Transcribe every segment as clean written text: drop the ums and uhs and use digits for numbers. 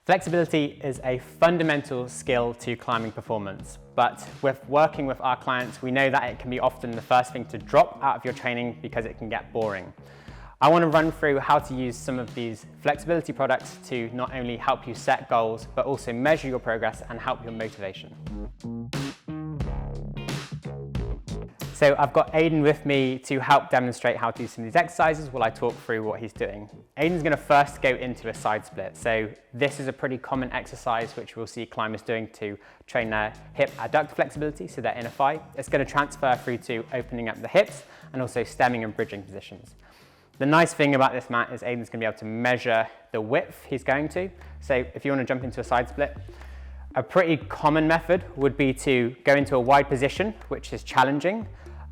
Flexibility is a fundamental skill to climbing performance, but with working with our clients, we know that it can be often the first thing to drop out of your training because it can get boring. I want to run through how to use some of these flexibility products to not only help you set goals, but also measure your progress and help your motivation. So I've got Aidan with me to help demonstrate how to do some of these exercises while I talk through what he's doing. Aidan's going to first go into a side split. So this is a pretty common exercise which we'll see climbers doing to train their hip adductor flexibility, so their inner thigh. It's going to transfer through to opening up the hips and also stemming and bridging positions. The nice thing about this mat is Aidan's going to be able to measure the width he's going to. So if you want to jump into a side split, a pretty common method would be to go into a wide position, which is challenging,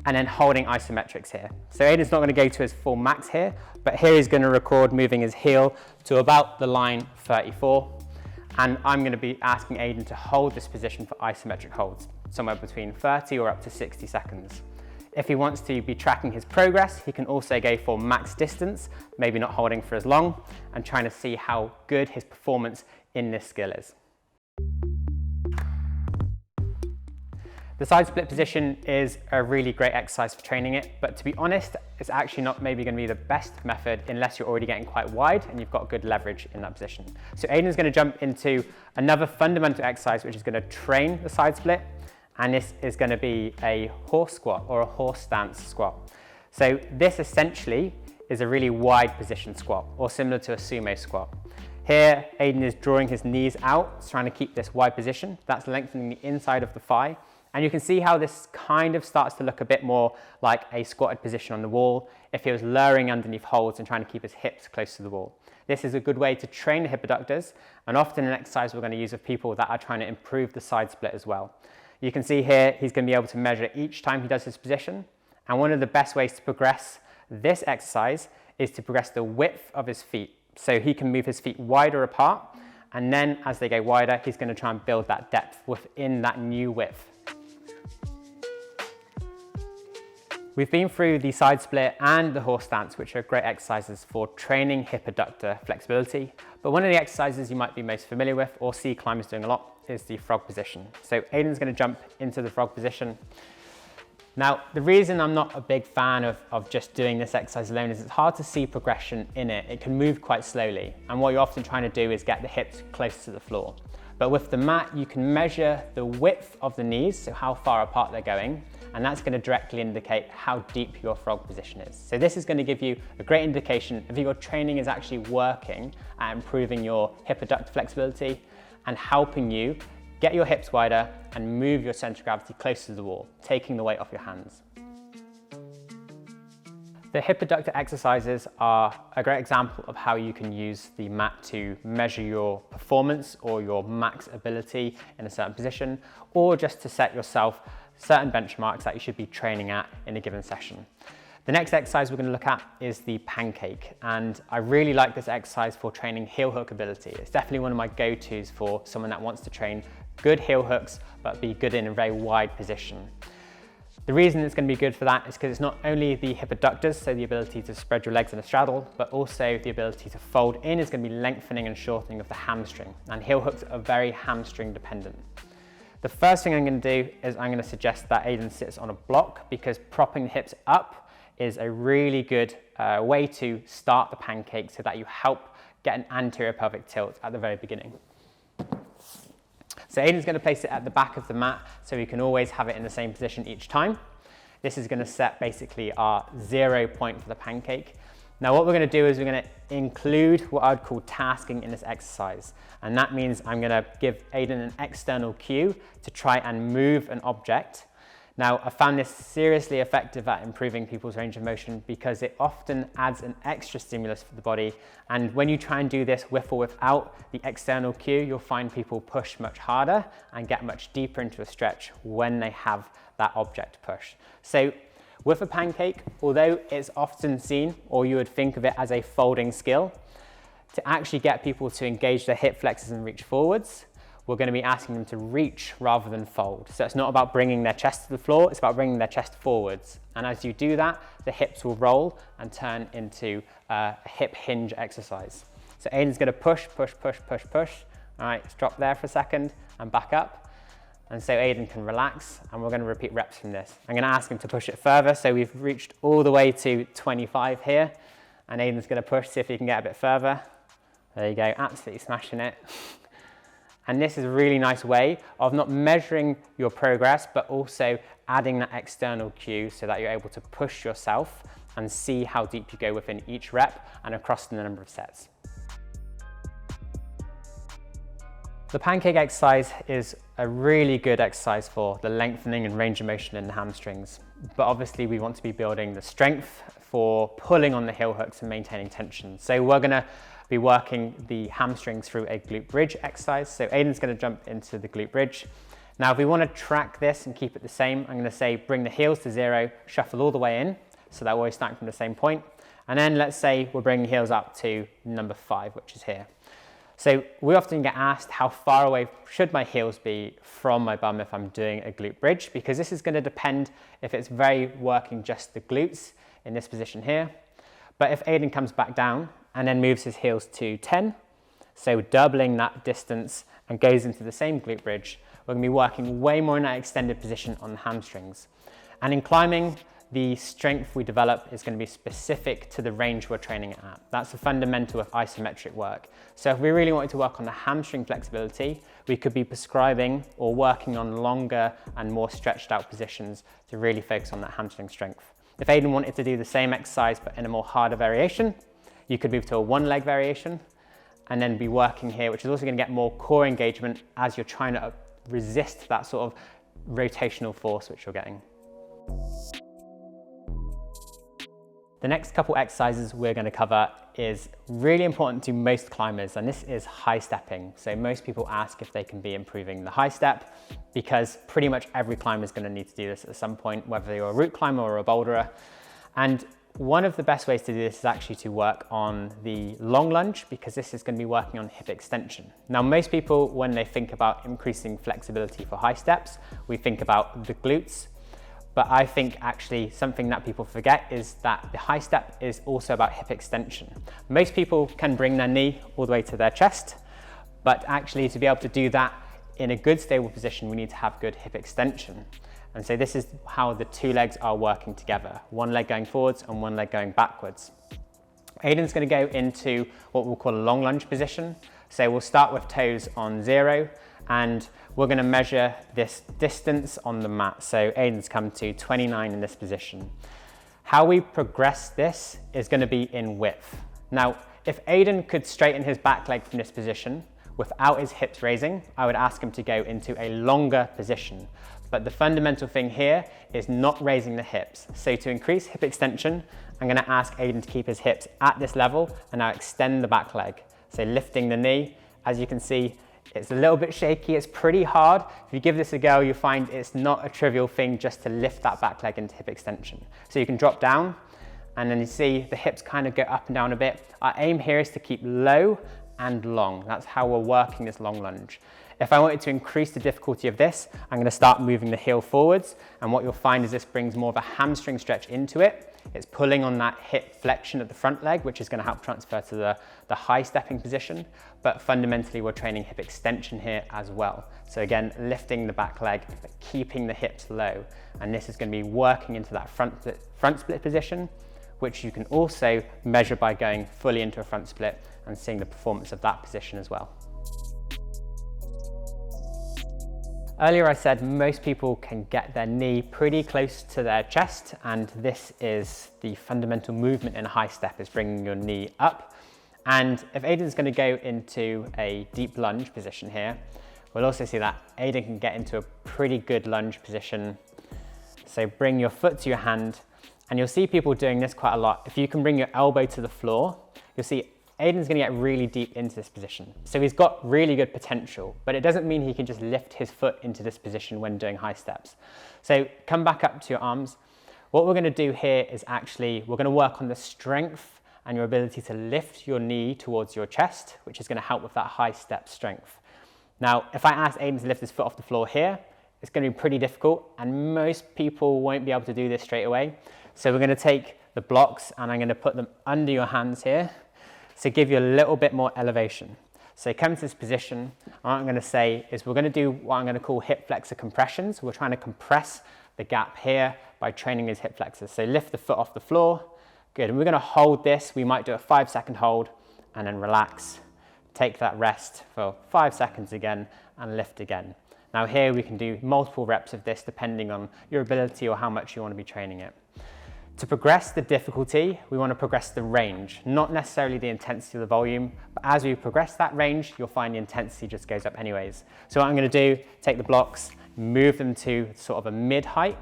and then holding isometrics here. So Aidan's not going to go to his full max here, but here he's going to record moving his heel to about the line 34. And I'm going to be asking Aidan to hold this position for isometric holds, somewhere between 30 or up to 60 seconds. If he wants to be tracking his progress, he can also go for max distance, maybe not holding for as long, and trying to see how good his performance in this skill is. The side split position is a really great exercise for training it, but to be honest, it's actually not maybe going to be the best method unless you're already getting quite wide and you've got good leverage in that position. So Aidan's going to jump into another fundamental exercise which is going to train the side split, and this is going to be a horse squat or a horse stance squat. So this essentially is a really wide position squat, or similar to a sumo squat. Here, Aidan is drawing his knees out, trying to keep this wide position. That's lengthening the inside of the thigh. And you can see how this kind of starts to look a bit more like a squatted position on the wall if he was lowering underneath holds and trying to keep his hips close to the wall. This is a good way to train the hip adductors, and often an exercise we're going to use with people that are trying to improve the side split as well. You can see here he's going to be able to measure each time he does his position, and one of the best ways to progress this exercise is to progress the width of his feet. So he can move his feet wider apart, and then as they go wider, he's going to try and build that depth within that new width. We've been through the side split and the horse stance, which are great exercises for training hip adductor flexibility. But one of the exercises you might be most familiar with or see climbers doing a lot is the frog position. So Aidan's going to jump into the frog position. Now, the reason I'm not a big fan of just doing this exercise alone is it's hard to see progression in it. It can move quite slowly. And what you're often trying to do is get the hips close to the floor. But with the mat, you can measure the width of the knees, so how far apart they're going, and that's going to directly indicate how deep your frog position is. So this is going to give you a great indication if your training is actually working at improving your hip adductor flexibility and helping you get your hips wider and move your center of gravity closer to the wall, taking the weight off your hands. The hip adductor exercises are a great example of how you can use the mat to measure your performance or your max ability in a certain position, or just to set yourself certain benchmarks that you should be training at in a given session. The next exercise we're going to look at is the pancake, and I really like this exercise for training heel hook ability. It's definitely one of my go-tos for someone that wants to train good heel hooks but be good in a very wide position. The reason it's going to be good for that is because it's not only the hip adductors, so the ability to spread your legs in a straddle, but also the ability to fold in is going to be lengthening and shortening of the hamstring, and heel hooks are very hamstring dependent. The first thing I'm going to do is I'm going to suggest that Aidan sits on a block, because propping the hips up is a really good way to start the pancake so that you help get an anterior pelvic tilt at the very beginning. So Aidan's going to place it at the back of the mat so we can always have it in the same position each time. This is going to set basically our 0 point for the pancake. Now what we're going to do is we're going to include what I'd call tasking in this exercise. And that means I'm going to give Aidan an external cue to try and move an object. Now, I found this seriously effective at improving people's range of motion because it often adds an extra stimulus for the body. And when you try and do this with or without the external cue, you'll find people push much harder and get much deeper into a stretch when they have that object push. So with a pancake, although it's often seen, or you would think of it as a folding skill, to actually get people to engage their hip flexors and reach forwards, we're going to be asking them to reach rather than fold. So it's not about bringing their chest to the floor, it's about bringing their chest forwards. And as you do that, the hips will roll and turn into a hip hinge exercise. So Aidan's going to push, push, push, push, push. All right, let's drop there for a second and back up. And so Aidan can relax, and we're going to repeat reps from this. I'm going to ask him to push it further. So we've reached all the way to 25 here, and Aidan's going to push, see if he can get a bit further. There you go, absolutely smashing it. And this is a really nice way of not measuring your progress, but also adding that external cue so that you're able to push yourself and see how deep you go within each rep and across the number of sets. The pancake exercise is a really good exercise for the lengthening and range of motion in the hamstrings. But obviously we want to be building the strength for pulling on the heel hooks and maintaining tension. So we're gonna be working the hamstrings through a glute bridge exercise. So Aidan's gonna jump into the glute bridge. Now, if we wanna track this and keep it the same, I'm gonna say bring the heels to 0, shuffle all the way in, so that we're always starting from the same point. And then let's say we're bringing heels up to number 5, which is here. So we often get asked how far away should my heels be from my bum if I'm doing a glute bridge, because this is going to depend if it's very working just the glutes in this position here. But if Aidan comes back down and then moves his heels to 10, so doubling that distance and goes into the same glute bridge, we're going to be working way more in that extended position on the hamstrings. And in climbing, the strength we develop is going to be specific to the range we're training it at. That's the fundamental of isometric work. So if we really wanted to work on the hamstring flexibility, we could be prescribing or working on longer and more stretched out positions to really focus on that hamstring strength. If Aidan wanted to do the same exercise but in a more harder variation, you could move to a one leg variation and then be working here, which is also going to get more core engagement as you're trying to resist that sort of rotational force which you're getting. The next couple exercises we're going to cover is really important to most climbers, and this is high stepping. So most people ask if they can be improving the high step, because pretty much every climber is going to need to do this at some point, whether you're a route climber or a boulderer. And one of the best ways to do this is actually to work on the long lunge, because this is going to be working on hip extension. Now, most people, when they think about increasing flexibility for high steps, we think about the glutes. But I think actually something that people forget is that the high step is also about hip extension. Most people can bring their knee all the way to their chest, but actually to be able to do that in a good stable position, we need to have good hip extension. And so this is how the two legs are working together, one leg going forwards and one leg going backwards. Aidan's going to go into what we'll call a long lunge position. So we'll start with toes on 0, and we're going to measure this distance on the mat. So Aidan's come to 29 in this position. How we progress this is going to be in width. Now, if Aidan could straighten his back leg from this position without his hips raising, I would ask him to go into a longer position. But the fundamental thing here is not raising the hips. So to increase hip extension, I'm going to ask Aidan to keep his hips at this level and now extend the back leg. So lifting the knee, as you can see, it's a little bit shaky, it's pretty hard. If you give this a go, you'll find it's not a trivial thing just to lift that back leg into hip extension. So you can drop down, and then you see the hips kind of go up and down a bit. Our aim here is to keep low and long. That's how we're working this long lunge. If I wanted to increase the difficulty of this, I'm going to start moving the heel forwards, and what you'll find is this brings more of a hamstring stretch into it. It's pulling on that hip flexion of the front leg, which is going to help transfer to the high stepping position. But fundamentally, we're training hip extension here as well. So again, lifting the back leg, but keeping the hips low. And this is going to be working into that front split position, which you can also measure by going fully into a front split and seeing the performance of that position as well. Earlier I said most people can get their knee pretty close to their chest, and this is the fundamental movement in a high step, is bringing your knee up. And if Aidan's going to go into a deep lunge position here, we'll also see that Aidan can get into a pretty good lunge position. So bring your foot to your hand, and you'll see people doing this quite a lot. If you can bring your elbow to the floor, you'll see Aidan's going to get really deep into this position. So he's got really good potential, but it doesn't mean he can just lift his foot into this position when doing high steps. So come back up to your arms. What we're going to do here is actually, we're going to work on the strength and your ability to lift your knee towards your chest, which is going to help with that high step strength. Now, if I ask Aidan to lift his foot off the floor here, it's going to be pretty difficult, and most people won't be able to do this straight away. So we're going to take the blocks and I'm going to put them under your hands here, to give you a little bit more elevation. So come to this position, and what I'm going to say is we're going to do what I'm going to call hip flexor compressions. We're trying to compress the gap here by training his hip flexors. So lift the foot off the floor. Good, and we're going to hold this. We might do a 5-second hold and then relax. Take that rest for 5 seconds again and lift again. Now here we can do multiple reps of this depending on your ability or how much you want to be training it. To progress the difficulty, we want to progress the range, not necessarily the intensity of the volume, but as we progress that range, you'll find the intensity just goes up anyways. So what I'm going to do, take the blocks, move them to sort of a mid-height,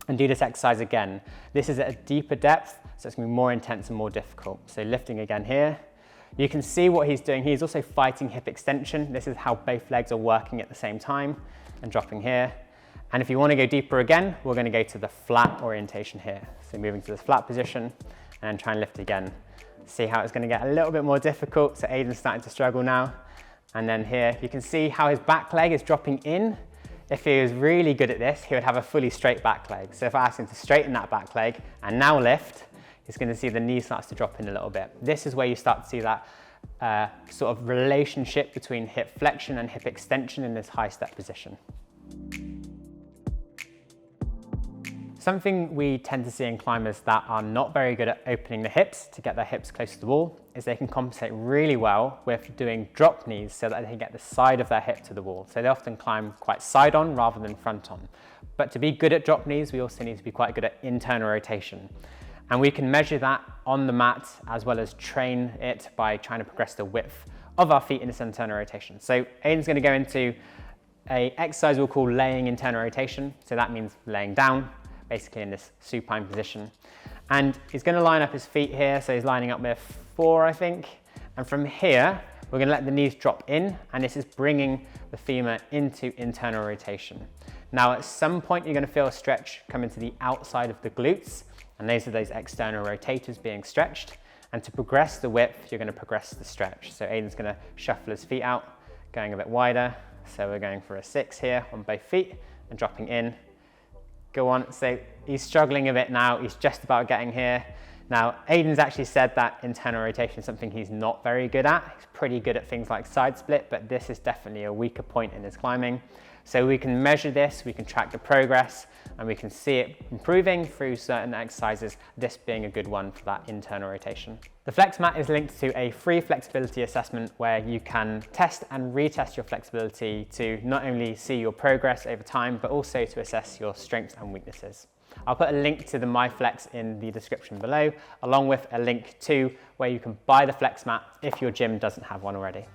and do this exercise again. This is at a deeper depth, so it's going to be more intense and more difficult. So lifting again here. You can see what he's doing. He's also fighting hip extension. This is how both legs are working at the same time, and dropping here. And if you want to go deeper again, we're going to go to the flat orientation here. So moving to this flat position and try and lift again. See how it's going to get a little bit more difficult. So Aiden's starting to struggle now. And then here, you can see how his back leg is dropping in. If he was really good at this, he would have a fully straight back leg. So if I ask him to straighten that back leg and now lift, he's going to see the knee starts to drop in a little bit. This is where you start to see that sort of relationship between hip flexion and hip extension in this high step position. Something we tend to see in climbers that are not very good at opening the hips to get their hips close to the wall is they can compensate really well with doing drop knees so that they can get the side of their hip to the wall. So they often climb quite side on rather than front on. But to be good at drop knees, we also need to be quite good at internal rotation. And we can measure that on the mat as well as train it by trying to progress the width of our feet in this internal rotation. So Aiden's going to go into an exercise we'll call laying internal rotation. So that means laying down, basically in this supine position. And he's going to line up his feet here. So he's lining up with 4, I think. And from here, we're going to let the knees drop in, and this is bringing the femur into internal rotation. Now, at some point, you're going to feel a stretch come into the outside of the glutes, and those are those external rotators being stretched. And to progress the width, you're going to progress the stretch. So Aiden's going to shuffle his feet out, going a bit wider. So we're going for a 6 here on both feet and dropping in. Go on, so he's struggling a bit now, he's just about getting here. Now, Aiden's actually said that internal rotation is something he's not very good at. He's pretty good at things like side split, but this is definitely a weaker point in his climbing. So we can measure this, we can track the progress, and we can see it improving through certain exercises, this being a good one for that internal rotation. The Flex Mat is linked to a free flexibility assessment where you can test and retest your flexibility to not only see your progress over time, but also to assess your strengths and weaknesses. I'll put a link to the MyFlex in the description below, along with a link to where you can buy the Flex Mat if your gym doesn't have one already.